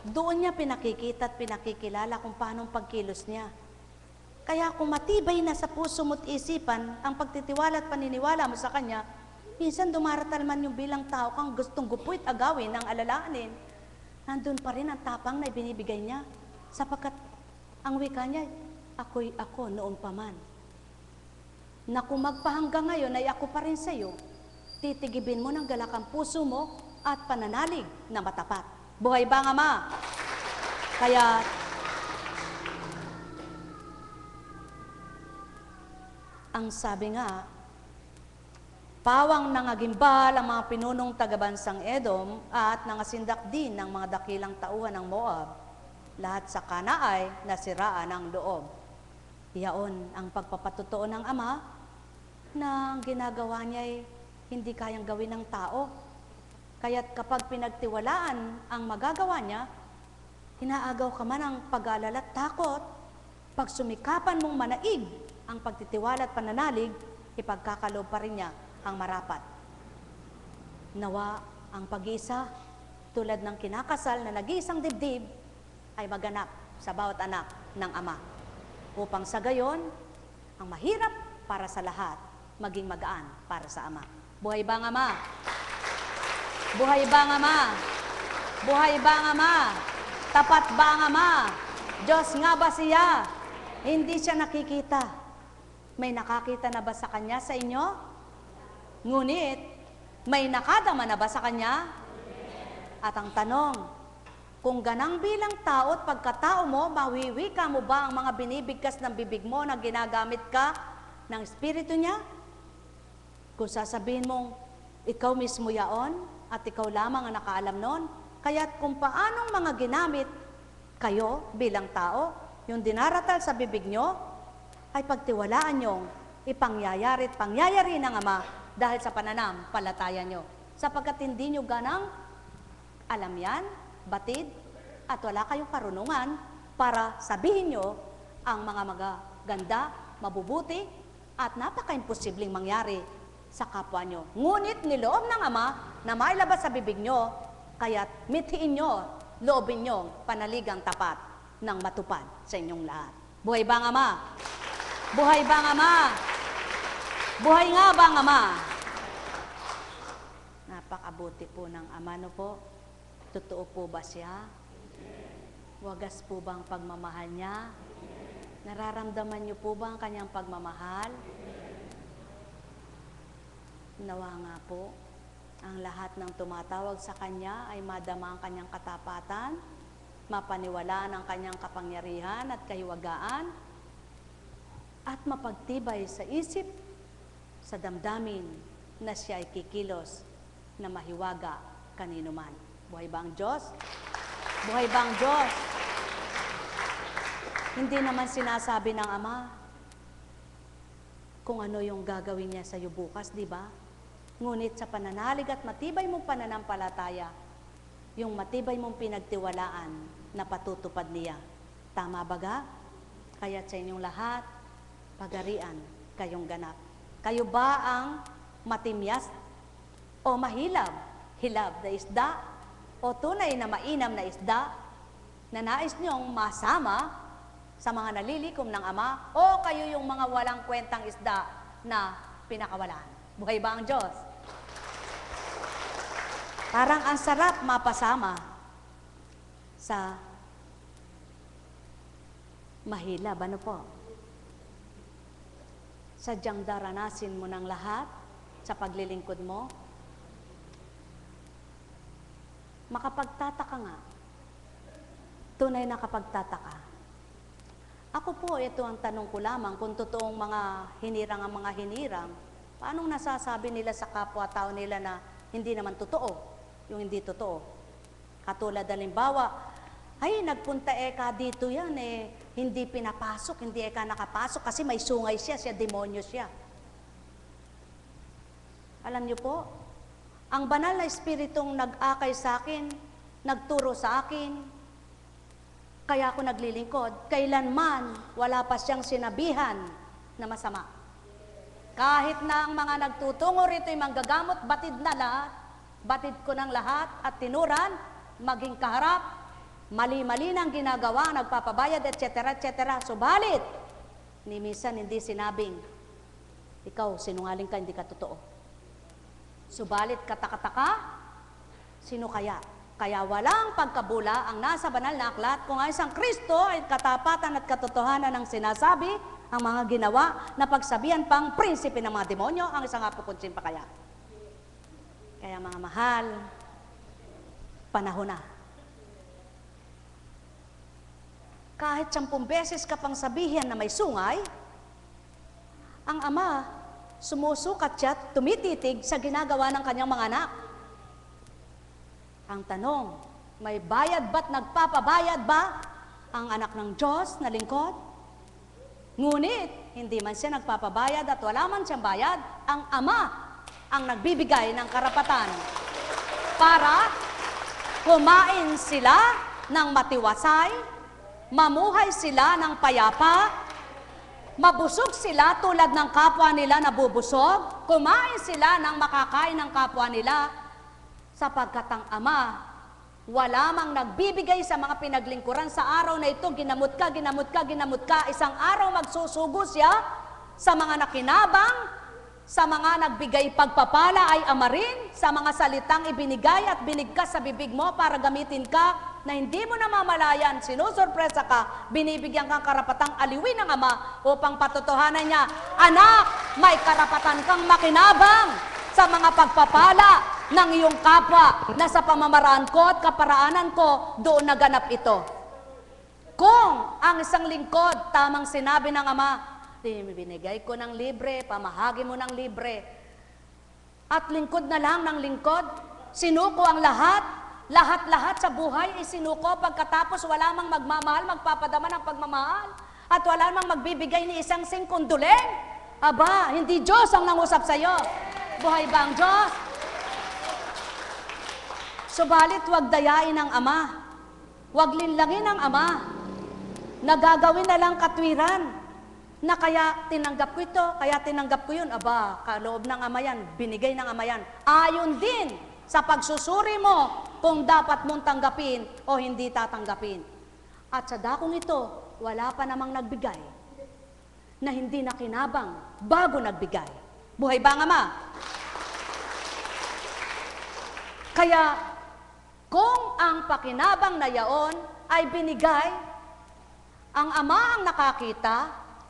doon niya pinakikita at pinakikilala kung paano ang pagkilos niya. Kaya kung matibay na sa puso mo't isipan ang pagtitiwala at paniniwala mo sa Kanya, minsan dumaratal man yung bilang tao kang gustong gupuit agawin ng alalahanin, nandun pa rin ang tapang na ibinibigay niya. Sapagkat ang wika niya, ako'y ako noon pa man. Na kung magpahanggang ngayon ay ako pa rin sa iyo, titigibin mo ng galak ang puso mo at pananalig na matapat. Buhay ba ang Ama? Kaya, ang sabi nga, pawang nangagimbal ang mga pinunong tagabansang Edom at nangasindak din ng mga dakilang tauhan ng Moab. Lahat sa kana ay nasiraan ang loob. Iyaon ang pagpapatutuo ng Ama na ang ginagawa niya ay hindi kayang gawin ng tao. Kaya't kapag pinagtiwalaan ang magagawa niya, inaagaw ka man ang pag-aalala at takot. Pag sumikapan mong manaig ang pagtitiwala at pananalig, ipagkakaloob pa rin niya ang marapat. Nawa ang pag-iisa, tulad ng kinakasal na nag-iisang dibdib, ay maganap sa bawat anak ng Ama. Upang sa gayon, ang mahirap para sa lahat, maging magaan para sa Ama. Buhay ba ang Ama? Buhay ba ang Ama? Buhay ba ang Ama? Tapat ba ang Ama? Diyos nga ba siya? Hindi siya nakikita. May nakakita na ba sa Kanya sa inyo? Ngunit, may nakadama na ba sa Kanya? At ang tanong, kung ganang bilang tao at pagkatao mo, mawiwika mo ba ang mga binibigkas ng bibig mo na ginagamit ka ng Espiritu niya? Kung sasabihin mong, ikaw mismo yaon at ikaw lamang ang nakaalam nun, kaya't kung paanong mga ginamit kayo bilang tao, yung dinaratal sa bibig nyo, ay pagtiwalaan nyong ipangyayari at pangyayari ng Ama dahil sa pananampalataya nyo. Sapagkat hindi nyo ganang alam yan, batid, at wala kayong karunungan para sabihin nyo ang mga magaganda, mabubuti, at napaka-imposibleng mangyari sa kapwa nyo. Ngunit niloob ng Ama na mailabas sa bibig nyo, kaya't mithiin nyo, loobin nyo panaligang tapat ng matupad sa inyong lahat. Buhay ba ang Ama? Buhay ba ang Ama? Buhay nga ba ang Ama? Napakabuti po ng Ama, no po? Totoo po ba siya? Wagas po ba ang pagmamahal niya? Nararamdaman niyo po ba ang kanyang pagmamahal? Nawa nga po, ang lahat ng tumatawag sa Kanya ay madama ang Kanyang katapatan, mapaniwalaan ang Kanyang kapangyarihan at kahiwagaan, at mapagtibay sa isip, sa damdamin na siya ay kikilos na mahiwaga kanino man. Buhay ba ang Diyos? Buhay ba ang Diyos? Hindi naman sinasabi ng Ama kung ano yung gagawin niya sa iyo bukas, di ba? Ngunit sa pananalig at matibay mong pananampalataya, yung matibay mong pinagtiwalaan na patutupad niya. Tama ba ga? Kaya sa inyong lahat, pagarian kayong ganap. Kayo ba ang matimyas o mahilab? Hilab na isda o tunay na mainam na isda na nais niyong masama sa mga nalilikom ng Ama o kayo yung mga walang kwentang isda na pinakawalan? Buhay ba ang Diyos? Parang ang sarap mapasama sa mahilab, ano po? Sadyang daranasin mo ng lahat sa paglilingkod mo. Makapagtataka nga. Tunay na kapagtataka. Ako po, ito ang tanong ko lamang, kung totoong mga hinirang ang mga hinirang, paanong nasasabi nila sa kapwa-tao nila na hindi naman totoo, yung hindi totoo? Katulad halimbawa, ay, nagpunta eka dito yan, hindi pinapasok, hindi eka nakapasok kasi may sungay siya, demonyo siya. Alam niyo po, ang banal na espiritong nag-akay sa akin, nagturo sa akin, kaya ako naglilingkod, kailanman wala pa siyang sinabihan na masama. Kahit na ang mga nagtutungo rito ay manggagamot, batid na lahat, batid ko ng lahat at tinuran, maging kaharap, Mali-mali ng ginagawa, nagpapabayad, etc., etc. Subalit, ni minsan hindi sinabing, ikaw, sinungaling ka, hindi ka totoo. Subalit, katakataka, sino kaya? Kaya walang pagkabula ang nasa banal na aklat kung ang isang Kristo ay katapatan at katotohanan ng sinasabi, ang mga ginawa na pagsabihan pang prinsipe ng mga demonyo, ang isang apukunsin pa kaya. Kaya mga mahal, panahon na. Kahit 10 beses ka pang sabihin na may sungay, ang Ama, sumusukat siya, tumititig sa ginagawa ng kanyang mga anak. Ang tanong, may bayad ba't nagpapabayad ba ang anak ng Diyos na lingkod? Ngunit, hindi man siya nagpapabayad at wala man siyang bayad, ang Ama ang nagbibigay ng karapatan para kumain sila ng matiwasay, mamuhay sila ng payapa, mabusog sila tulad ng kapwa nila na bubusog, kumain sila ng makakain ng kapwa nila, sapagkat ang Ama, wala mang nagbibigay sa mga pinaglingkuran sa araw na ito, ginamot ka, ginamot ka, ginamot ka, isang araw magsusugo siya sa mga nakinabang, sa mga nagbigay pagpapala ay Ama rin, sa mga salitang ibinigay at binigkas sa bibig mo para gamitin ka, na hindi mo namamalayan, sinusurpresa ka, binibigyan kang karapatang aliwin ng Ama upang patotohanan niya, anak, may karapatan kang makinabang sa mga pagpapala ng iyong kapwa na sa pamamaraan ko at kaparaanan ko doon naganap ito. Kung ang isang lingkod, tamang sinabi ng Ama, binigay ko ng libre, pamahagi mo ng libre, at lingkod na lang ng lingkod, sinuko ang lahat sa buhay ay sinuko, pagkatapos wala mang magmamahal, magpapadama ng pagmamahal, at wala mang magbibigay ni isang singkunduleng, aba, hindi Diyos ang nangusap sa iyo. Buhay ba ang Diyos? Subalit, huwag dayain ang Ama. Huwag linlangin ang Ama. Nagagawin na lang katwiran na kaya tinanggap ko ito, kaya tinanggap ko yun. Aba, kaloob ng Ama yan, binigay ng Ama yan. Ayon din sa pagsusuri mo kung dapat mong tanggapin o hindi tatanggapin. At sa dakong ito, wala pa namang nagbigay na hindi nakinabang bago nagbigay. Buhay ba ang Ama? Kaya, kung ang pakinabang na yaon ay binigay, ang Ama ang nakakita,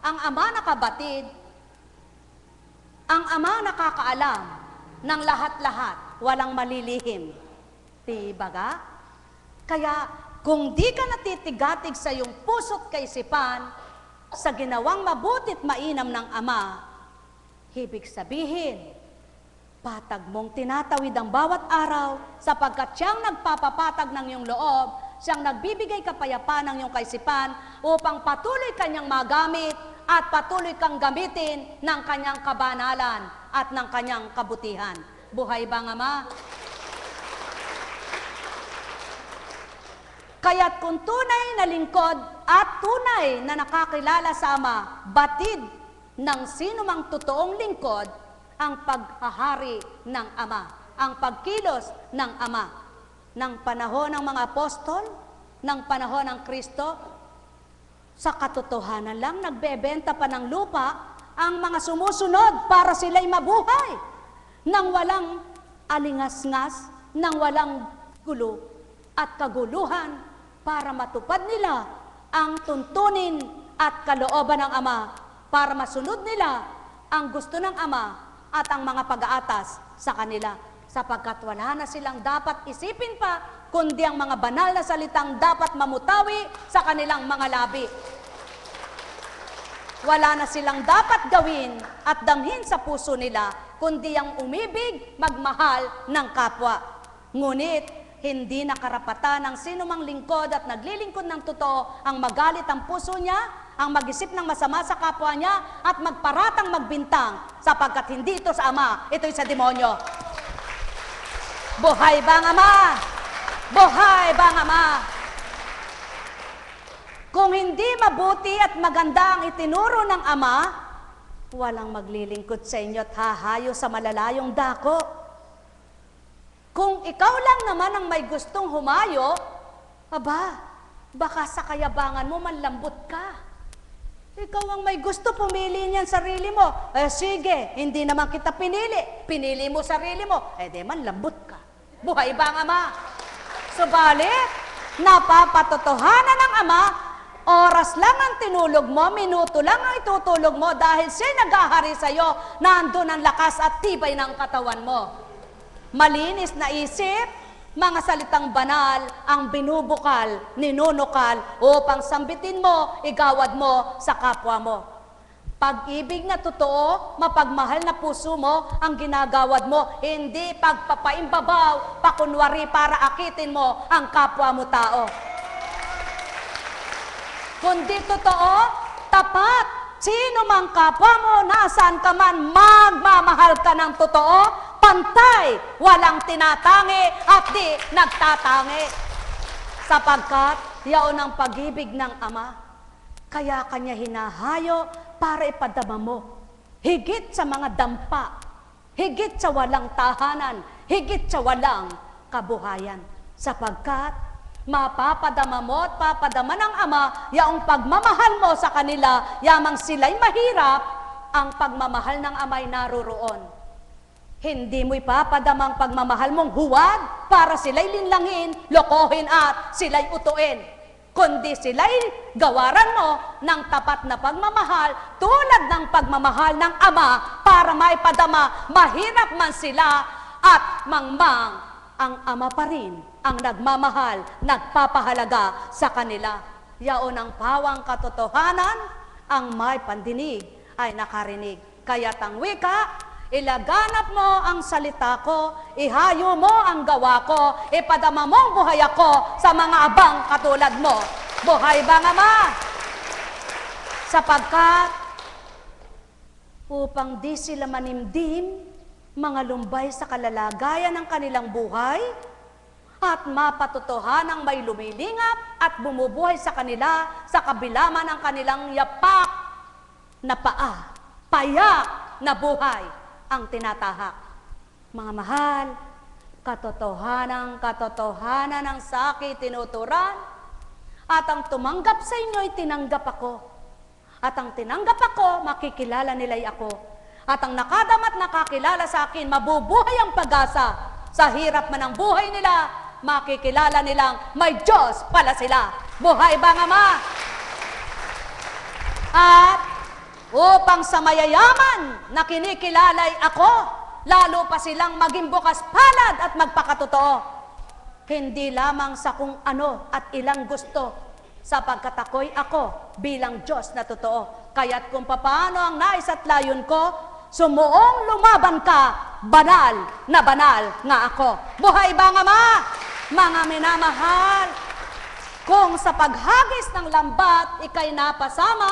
ang Ama nakabatid, ang Ama nakakaalam ng lahat-lahat, walang malilihim. Dibaga? Kaya, kung di ka natitigatig sa iyong puso't kaisipan, sa ginawang mabutit mainam ng Ama, ibig sabihin, patag mong tinatawid ang bawat araw sapagkat siyang nagpapapatag ng iyong loob, siyang nagbibigay kapayapaan ng iyong kaisipan upang patuloy kanyang magamit at patuloy kang gamitin ng kanyang kabanalan at ng kanyang kabutihan. Buhay ba ang Ama? Kaya't kung tunay na lingkod at tunay na nakakilala sa Ama, batid ng sino mang totoong lingkod ang paghahari ng Ama, ang pagkilos ng Ama. Ng panahon ng mga apostol, ng panahon ng Kristo, sa katotohanan lang, nagbebenta pa ng lupa ang mga sumusunod para sila'y mabuhay nang walang alingas-ngas, nang walang gulo at kaguluhan para matupad nila ang tuntunin at kalooban ng Ama, para masunod nila ang gusto ng Ama at ang mga pag-aatas sa kanila, sapagkat wala na silang dapat isipin pa, kundi ang mga banal na salitang dapat mamutawi sa kanilang mga labi. Wala na silang dapat gawin at damhin sa puso nila, kundi ang umibig, magmahal ng kapwa. Ngunit, hindi na karapatan ng sinumang lingkod at naglilingkod ng totoo ang magalit ang puso niya, ang mag-isip ng masama sa kapwa niya, at magparatang magbintang, sapagkat hindi ito sa Ama, ito'y sa demonyo. Buhay ba ang Ama? Buhay ba ang Ama? Kung hindi mabuti at maganda ang itinuro ng Ama, walang maglilingkod sa inyo at hahayo sa malalayong dako. Kung ikaw lang naman ang may gustong humayo, aba, Baka sa kayabangan mo manlambot ka. Ikaw ang may gusto, pumili niyan sarili mo. Sige, hindi naman kita pinili. Pinili mo sarili mo. Di manlambot ka. Buhay ba ang Ama? Subalit, napapatotohanan ng Ama, oras lang ang tinulog mo, minuto lang ang itutulog mo dahil siya'y naghahari sa'yo, nandun ang lakas at tibay ng katawan mo. Malinis na isip, mga salitang banal ang binubukal, ninunukal upang sambitin mo, igawad mo sa kapwa mo. Pag-ibig na totoo, mapagmahal na puso mo ang ginagawad mo, hindi pagpapaimbabaw, pakunwari para akitin mo ang kapwa mo tao. Kundi totoo, tapat, sino mang kapwa mo, nasaan ka man, magmamahal ka ng totoo, pantay, walang tinatangi at di nagtatangi. Sapagkat yaon ang pag-ibig ng Ama, kaya kanya hinahayo para ipadama mo. Higit sa mga dampa, higit sa walang tahanan, higit sa walang kabuhayan. Sapagkat mapapadama mo at papadama ng Ama, yaong pagmamahal mo sa kanila, yamang sila'y mahirap, ang pagmamahal ng Ama'y naroroon. Hindi mo ipapadamang pagmamahal mong huwad para sila'y linlangin, lokohin at sila'y utuin. Kundi sila'y gawaran mo ng tapat na pagmamahal tulad ng pagmamahal ng Ama para maipadama, mahirap man sila at mangmang, ang Ama pa rin ang nagmamahal, nagpapahalaga sa kanila. Yaon ang pawang katotohanan, ang may pandinig ay nakarinig. Kaya't ang wika, ilaganap mo ang salita ko, ihayo mo ang gawa ko, ipadama mo ang buhay ako sa mga abang katulad mo. Buhay ba nga Ama? Sapagkat upang di sila manimdim, mga lumbay sa kalalagayan ng kanilang buhay, at mapatotohanang may lumilingap at bumubuhay sa kanila sa kabilaman ng kanilang yapak na paa, payak na buhay ang tinatahak. Mga mahal, katotohanan ng sakit tinuturan, at ang tumanggap sa inyo'y tinanggap ako. At ang tinanggap ako, makikilala nila'y ako. At ang nakadamat nakakilala sa akin, mabubuhay ang pag-asa. Sa hirap man ang buhay nila, makikilala nilang may Diyos pala sila. Buhay ba nga Ama? At upang sa mayayaman na kinikilalay ako, lalo pa silang maging bukas palad at magpakatotoo. Hindi lamang sa kung ano at ilang gusto, sapagkat ako'y ako bilang Diyos na totoo. Kaya't kung papaano ang nais at layon ko, sumuong lumaban ka, banal nga ako. Buhay ba nga Ama? Mga minamahal, kung sa paghagis ng lambat ikay napasama,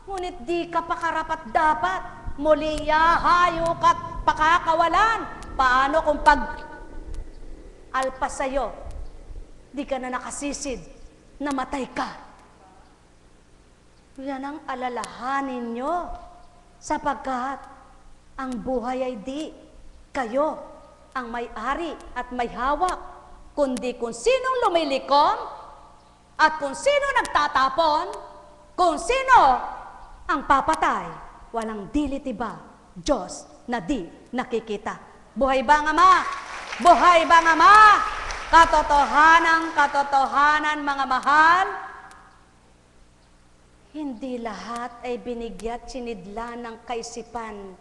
ngunit di ka pa karapat dapat, muli hayok at pakakawalan. Paano kung alpas sa'yo, di ka na nakasisid, namatay ka? Yan ang alalahanin nyo, sapagkat ang buhay ay di kayo ang may-ari at may hawak, kundi kung sinong lumilikom at kung sino nagtatapon, kung sino ang papatay, walang dilit iba, Diyos na di nakikita. Buhay ba nga Ama? Buhay ba nga Ama? Katotohanan mga mahal, hindi lahat ay binigya't sinidla ng kaisipan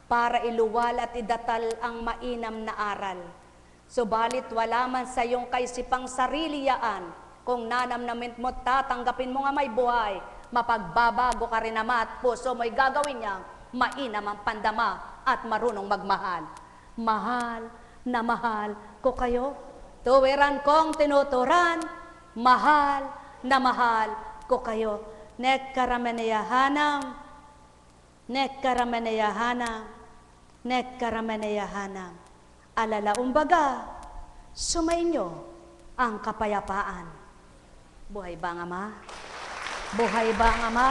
para iluwal at idatal ang mainam na aral. Subalit wala man sa iyong kaisipang sarili yaan, kung nanamnamit mo, tatanggapin mo nga may buhay, mapagbabago ka rin Ama at puso mo'y gagawin niyang mainam ang pandama at marunong magmahal. Mahal na mahal ko kayo, tuwiran kong tinuturan, mahal na mahal ko kayo. Nekkarameneyahanam, nekkarameneyahanam, nekkarameneyahanam. Alalaumbaga, sumainyo ang kapayapaan. Buhay ba nga Ama? Buhay ba nga Ama?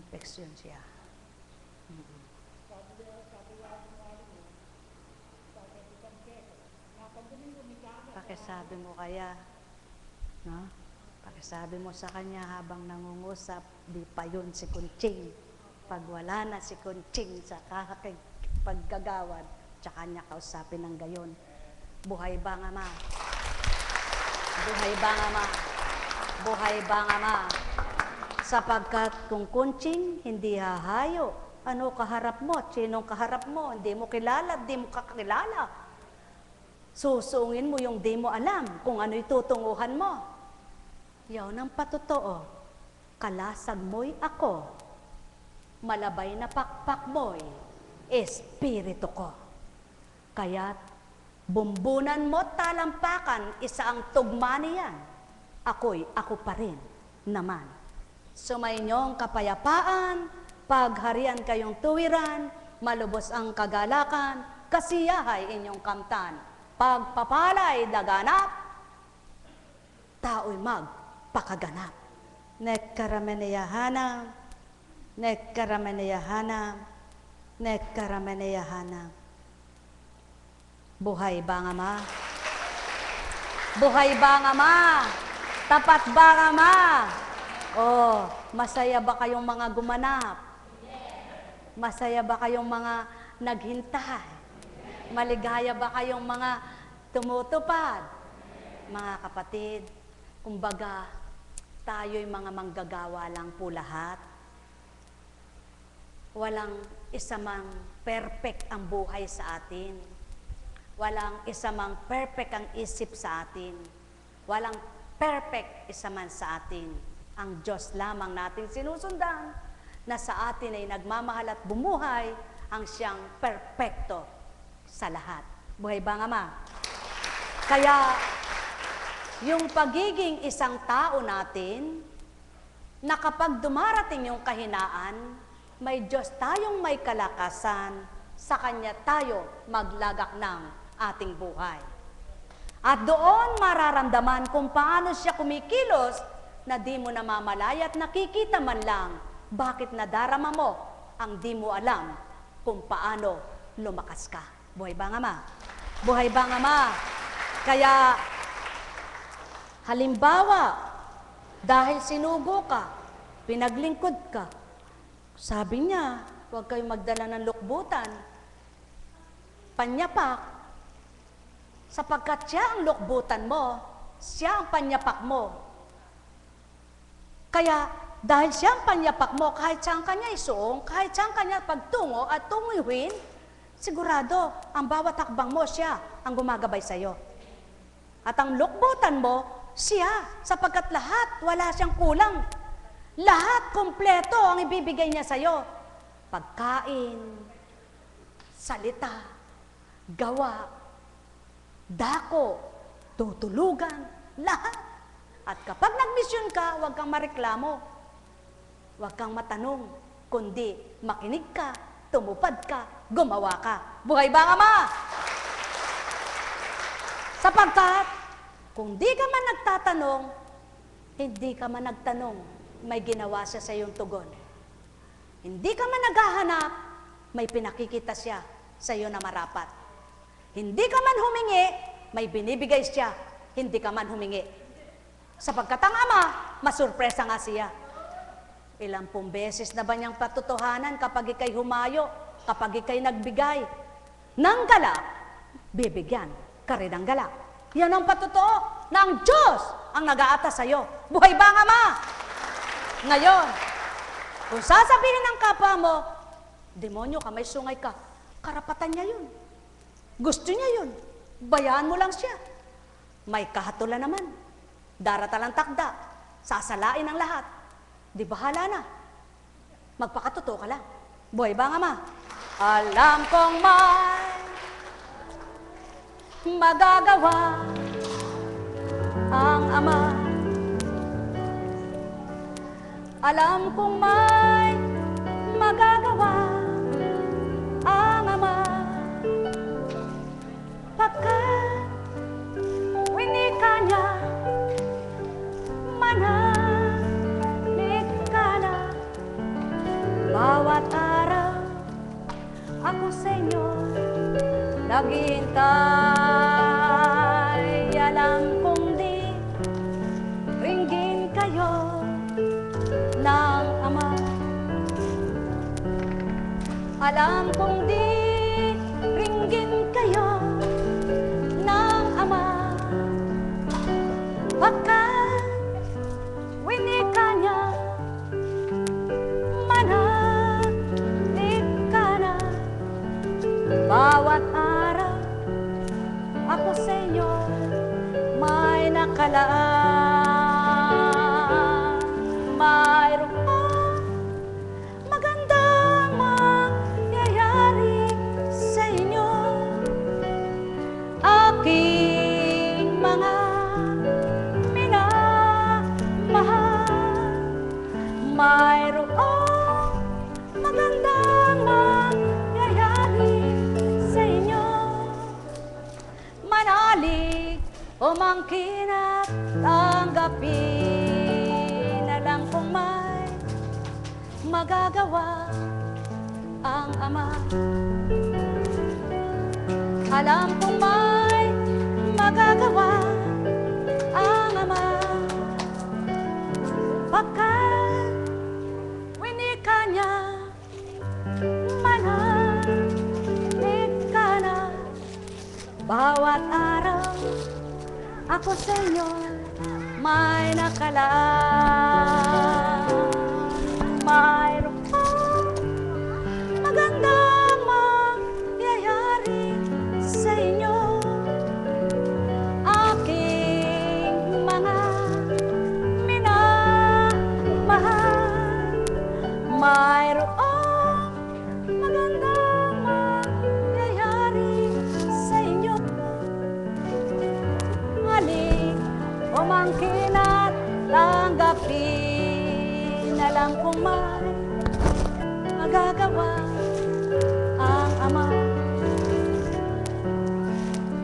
infection siya. Pakisabi mo kaya, no? Pakisabi mo sa kanya habang nangungusap, di pa yun si Kunching. Pag wala na si Kunching sa paggagawad, tsaka niya kausapin ng gayon. Buhay ba nga ma? Buhay ba nga ma? Buhay ba nga ma? Sapagkat kung Kunching hindi hahayo, ano kaharap mo? Sinong kaharap mo? Hindi mo kilala, hindi mo kakilala. Susungin mo yung di mo alam kung ano itutunguhan mo. Yaw ng patotoo, kalasag mo'y ako, malabay na pakpak mo'y espiritu ko. Kaya't bumbunan mo talampakan, isa ang tugma niyan, ako'y ako pa rin naman. Sumainyong kapayapaan, pagharian kayong tuwiran, malubos ang kagalakan, kasiyahay inyong kamtan. Pagpapalay daganap, tao'y magpakaganap. Nekkarameneyahanam, nekkarameneyahanam, nekkarameneyahanam. Buhay ba nga ma? Buhay ba nga ma? Tapat ba nga ma? Oh, masaya ba kayong mga gumanap? Masaya ba kayong mga naghintay? Maligaya ba kayong mga tumutupad? Mga kapatid, kumbaga, tayo'y mga manggagawa lang po lahat. Walang isa mang perfect ang buhay sa atin. Walang isa mang perfect ang isip sa atin. Walang perfect isa man sa atin. Ang Diyos lamang natin sinusundan, na sa atin ay nagmamahal at bumuhay, ang siyang perpekto sa lahat. Buhay ba nga ma? Kaya, yung pagiging isang tao natin, na kapag dumarating yung kahinaan, may Diyos tayong may kalakasan, sa Kanya tayo maglagak ng ating buhay. At doon mararamdaman kung paano siya kumikilos, na di mo namamalaya at nakikita man lang, bakit nadarama mo ang di mo alam kung paano lumakas ka. Buhay ba nga ma? Buhay ba nga ma? Kaya, halimbawa, dahil sinugo ka, pinaglingkod ka, sabi niya, huwag kayong magdala ng lukbutan, panyapak, sapagkat siya ang lukbutan mo, siya ang panyapak mo. Kaya, dahil siya ang panyapak mo, kahit saan kanya isuong, kahit saan kanya pagtungo at tunguhin, sigurado, ang bawat hakbang mo, siya ang gumagabay sa'yo. At ang lukbutan mo, siya, sapagkat lahat, wala siyang kulang. Lahat, kumpleto ang ibibigay niya sa'yo. Pagkain, salita, gawa, dako, tutulugan, lahat. At kapag nagmisyon ka, huwag kang mareklamo. Huwag kang matanong, kundi makinig ka, tumupad ka, gumawa ka. Buhay ba nga ma? Sapagkat, kung di ka man nagtatanong, hindi ka man nagtanong, may ginawa siya sa iyong tugon. Hindi ka man naghahanap, may pinakikita siya sa iyo na marapat. Hindi ka man humingi, may binibigay siya, hindi ka man humingi. Sapagkat ang Ama, masurpresa nga siya. Ilang pong beses na ba niyang patutuhanan kapag ikay humayo, kapag ikay nagbigay ng galak, bibigyan ka rin ng galak. Yan ang patotoo na ang Diyos ang nag-aatas sa iyo. Buhay ba nga ma? Ngayon, kung sasabihin ng kapwa mo, demonyo ka, may sungay ka, karapatan niya yun. Gusto niya yun. Bayaan mo lang siya. May kahatulan naman. Darata lang takda, sasalain ang lahat. Di bahala na. Magpakatotoo ka lang. Buhay ba nga ma? Alam kong may magagawa ang Ama. Alam kong may magagawa ang Ama. Pagkat winika niya, manahalik ka na, naghihintay. Alam kong di ringgin kayo ng Ama. Alam kong di ringgin kayo ng Ama. Pagkat winika niya, manahig ka na. Bawat araw ako sa inyo may nakalaan. Mayroong magandang mangyayari sa inyo, aking mga minamahal. Mayroong magandang mangyayari sa inyo. Manalig, umangkin at tanggapin. Alam kong may magagawa ang Ama. Alam kong may magagawa ang Ama. Pagkat winika niya, manahig ka na. Bawat araw ako sa inyo may nakalaan. Mayroong magandang mangyayari sa inyo, aking mga minamahal. Mayroong magandang mangyayari sa inyo. Halik, umangkin at tanggapin. Alam kong may magagawa ang Ama.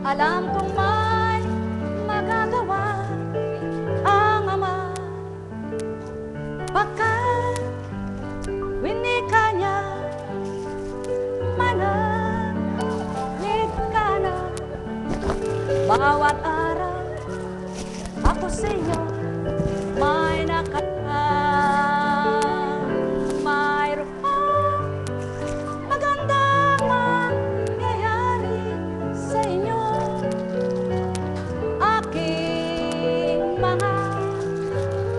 Alam kong may magagawa ang Ama. Pagkat winika niya, manahig ka na. Bawat araw ako sa inyo may nakalaan. Mayroong magandang mangyayari sa inyo, aking mga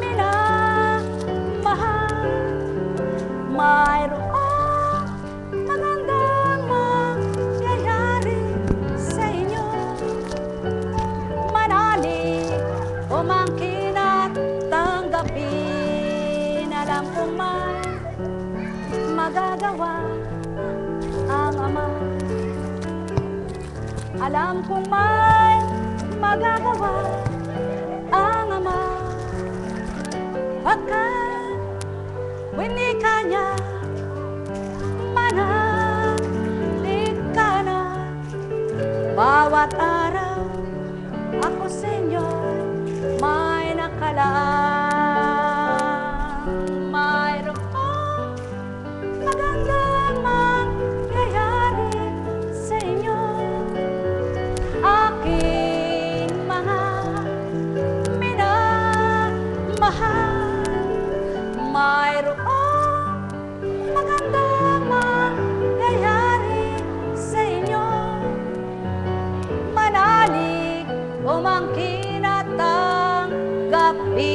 minamahal. Mayroong magandang mangyayari sa inyo. Manalig, umangkin at tanggapin. Alam kong may magagawa ang Ama. Alam kong may magagawa ang Ama. Pagkat winika niya, manahig ka na. Bawat araw ako sa inyo may nakalaan. Mayroong magandang mangyayari sa inyo, aking mga minamahal. Mayroong magandang mangyayari sa inyo. Manalig, umangkin at tanggapin.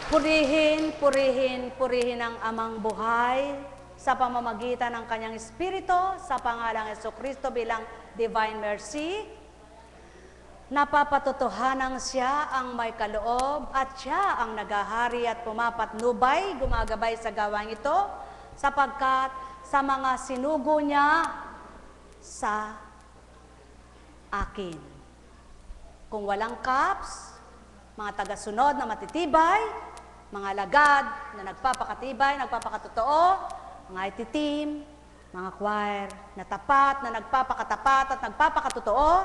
Purihin, purihin, purihin ang Amang buhay sa pamamagitan ng Kanyang Espiritu sa pangalang Jesucristo bilang Divine Mercy. Napapatotohanan siya ang may kaloob at siya ang nagahari at pumapatnubay, gumagabay sa gawang ito, sapagkat sa mga sinugo niya sa akin. Kung walang kaps, mga tagasunod na matitibay, mga lagad na nagpapakatibay, nagpapakatotoo, mga IT-team, mga choir na tapat, na nagpapakatapat at nagpapakatotoo,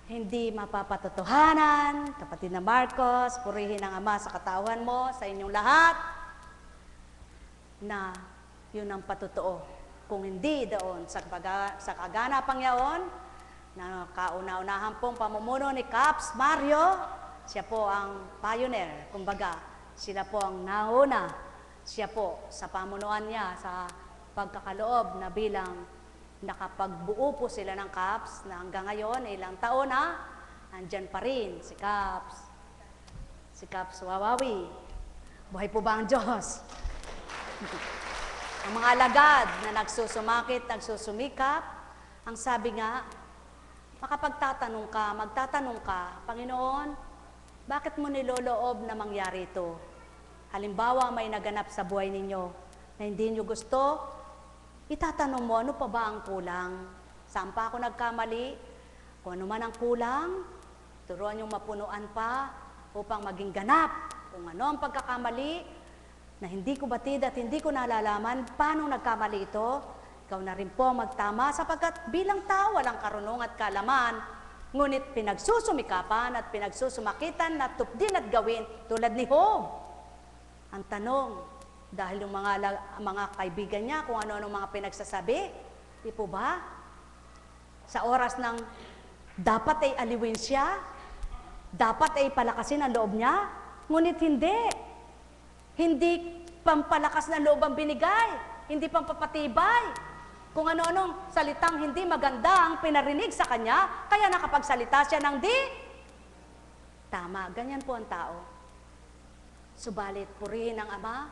hindi mapapatotohanan. Kapatid na Marcos, purihin ang Ama sa katawan mo, sa inyong lahat. na yun ang patotoo. Kung hindi doon sa kaganapang yaon, na kauna-unahan pong pamumuno ni Caps Mario, siya po ang pioneer, kumbaga, sila po ang nauna, siya po sa pamunuan niya, sa pagkakaloob na bilang nakapagbuo po sila ng Caps na hanggang ngayon, ilang taon na, andyan pa rin si Caps Wawawi. Buhay po ba ang Diyos? Ang mga alagad na nagsusumakit, nagsusumikap, ang sabi nga, magtatanong ka, Panginoon, bakit mo niloloob na mangyari ito? Halimbawa, may naganap sa buhay ninyo na hindi nyo gusto, itatanong mo, ano pa ba ang kulang? Saan pa ako nagkamali? Kung ano man ang kulang, turuan yung mapunuan pa upang maging ganap. Kung ano ang pagkakamali na hindi ko batid at hindi ko nalalaman, paano nagkamali ito? Ikaw na rin po magtama sapagkat bilang tao walang karunong at kalaman, ngunit pinagsusumikapan at pinagsusumakitan na tupdin at gawin tulad ni Job. Ang tanong, dahil yung mga kaibigan niya kung ano-ano mga pinagsasabi, di po ba? Sa oras ng dapat ay aliwin siya, dapat ay palakasin ang loob niya, ngunit hindi. Hindi pampalakas ng loob ang binigay, hindi pampapatibay. Kung ano-anong salitang hindi maganda ang pinarinig sa kanya, kaya nakapagsalita siya ng di. Tama, ganyan po ang tao. Subalit, purihin ang Ama.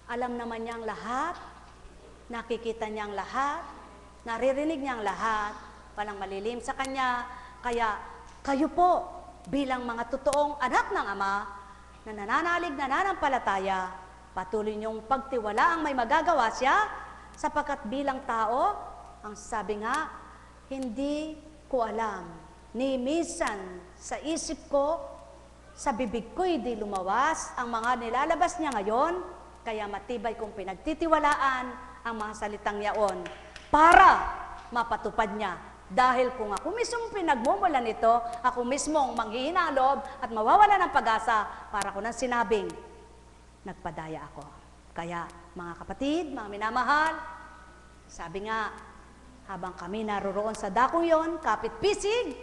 Alam naman niya ang lahat, nakikita niya ang lahat, naririnig niya ang lahat, walang malilim sa kanya. Kaya kayo po, bilang mga totoong anak ng Ama, na nananalig, nananampalataya, patuloy niyong pagtiwala ang may magagawa siya, sapagkat bilang tao, ang sabi nga, hindi ko alam, ni minsan sa isip ko, sa bibig ko'y di lumawas ang mga nilalabas niya ngayon, kaya matibay kong pinagtitiwalaan ang mga salitang yaon para mapatupad niya. Dahil kung ako mismo pinagmumulan nito, ako mismo ang manghihina ang loob at mawawala ng pag-asa para ko nang sinabing, nagpadaya ako. Kaya mga kapatid, mga minamahal, sabi nga, habang kami naroroon sa dakong yon, kapit-pisig,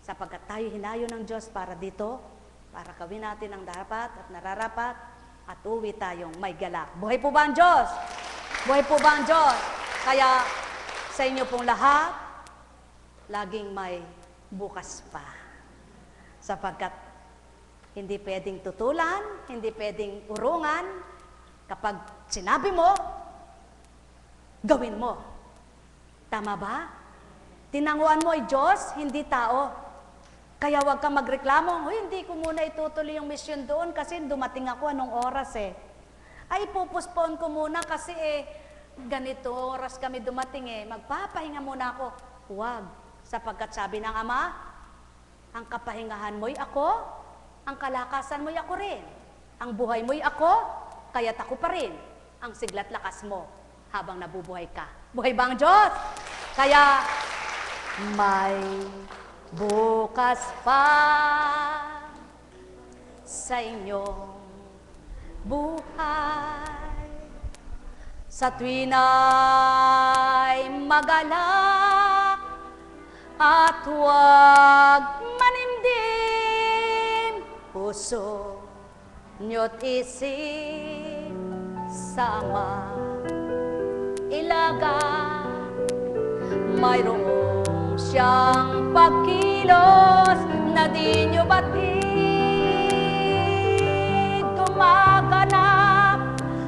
sapagkat tayo hinayo ng Diyos para dito, para gawin natin ang dapat at nararapat, at uwi tayong may galak. Buhay po ba ang Diyos? Buhay po ba ang Diyos? Kaya sa inyo pong lahat, laging may bukas pa. Sapagkat hindi pwedeng tutulan, hindi pwedeng urungan. Kapag sinabi mo, gawin mo. Tama ba? Tinanguan mo ay Diyos, hindi tao. Kaya huwag kang magreklamo, hindi ko muna itutuloy yung mission doon kasi dumating ako anong oras eh. Ay, pupuspon ko muna kasi ganito oras kami dumating magpapahinga muna ako. Huwag, sapagkat sabi ng Ama, ang kapahingahan mo'y ako, ang kalakasan mo'y ako rin. Ang buhay mo'y ako, kaya't ako pa rin ang siglat lakas mo habang nabubuhay ka. Buhay ba ang Diyos? Kaya may bukas pa sa inyong buhay. Sa tuwina'y magalak at huwag manimdim, puso nyo't isip sama ilaga. Mayroong siyang pagkilos na di nyo batid. Gumaganap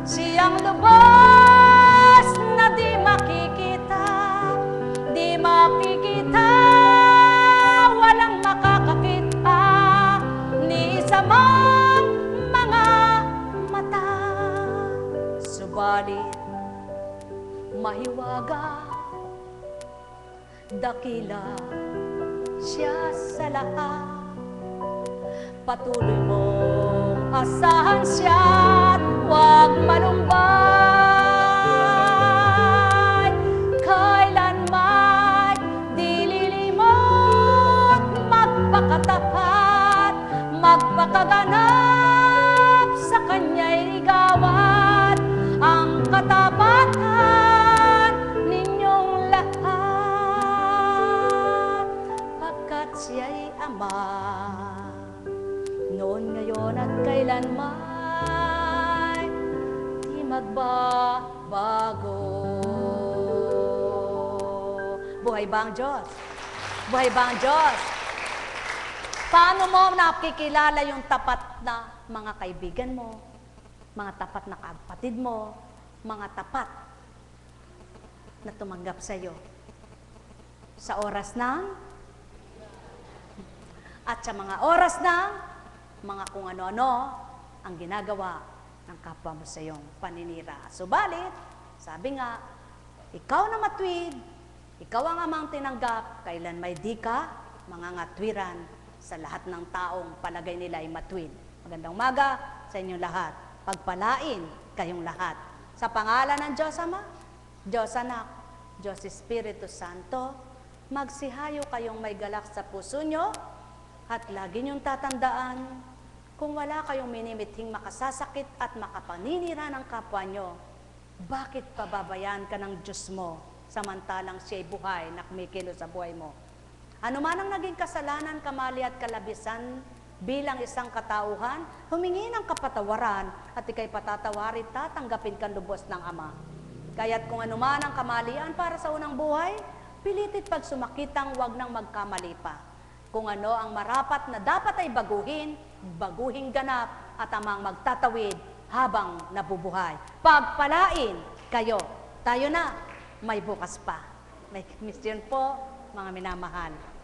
siyang lubos na di makikita, di makikita, walang makakakita ni isa mang mga mata. Subalit mahiwaga, dakila siya sa lahat. Patuloy mong asahan siya't huwag malumbay. Kailan may dililimot, magpakatapat, magpakaganap, sa kanya'y ligawan ang Ama. Noon, ngayon at kailanman, di magbabago. Buhay ba ang Diyos? Buhay ba ang Diyos? Paano mo nakikilala yung tapat na mga kaibigan mo, mga tapat na kapatid mo, mga tapat na tumanggap sa iyo? Sa oras ng at sa mga oras ng mga kung ano-ano ang ginagawa ng kapwa mo sa iyong paninira. Subalit, sabi nga, ikaw na matuwid, ikaw ang amang tinanggap, kailan may di ka, mga ngatwiran sa lahat ng taong palagay nila ay matuwid. Magandang umaga sa inyong lahat. Pagpalain kayong lahat. Sa pangalan ng Diyos Ama, Diyos Anak, Diyos Espiritu Santo, magsihayo kayong may galak sa puso nyo at lagi niyong tatandaan, kung wala kayong minimithing makasasakit at makapaninira ng kapwa nyo, bakit pababayaan ka ng Diyos mo samantalang siya'y buhay na kumikilos sa buhay mo? Ano man ang naging kasalanan, kamali at kalabisan bilang isang katauhan, humingi ng kapatawaran at ikay patatawari, tatanggapin kang lubos ng Ama. Kaya't kung ano man ang kamalian para sa unang buhay, pilitit pag sumakitang wag nang magkamali pa. Kung ano ang marapat na dapat ay baguhin, baguhin ganap at amang magtatawid habang nabubuhay. Pagpalain kayo. Tayo na, may bukas pa. May mission po, mga minamahal.